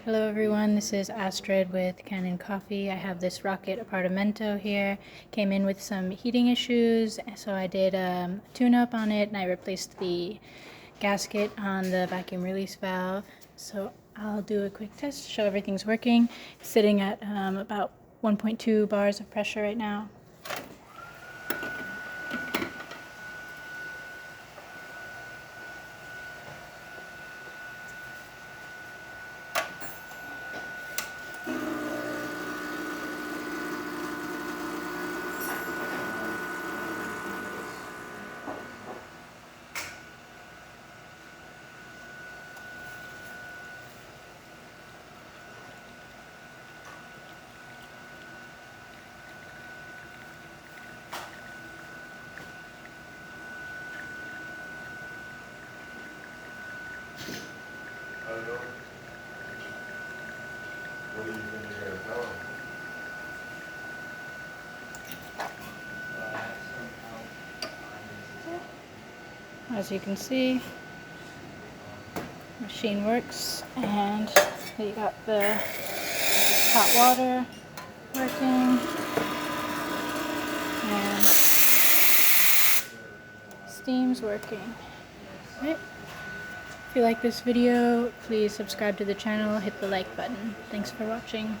Hello everyone, this is Astrid with Kanen Coffee. I have this rocket Appartamento here. Came in with some heating issues, so I did a tune-up on it and I replaced the gasket on the vacuum release valve. So I'll do a quick test to show everything's working. It's sitting at about 1.2 bars of pressure right now. What do you think you're going to tell him? As you can see, machine works, and you got the hot water working and steam's working. Right. If you like this video, please subscribe to the channel, hit the like button. Thanks for watching.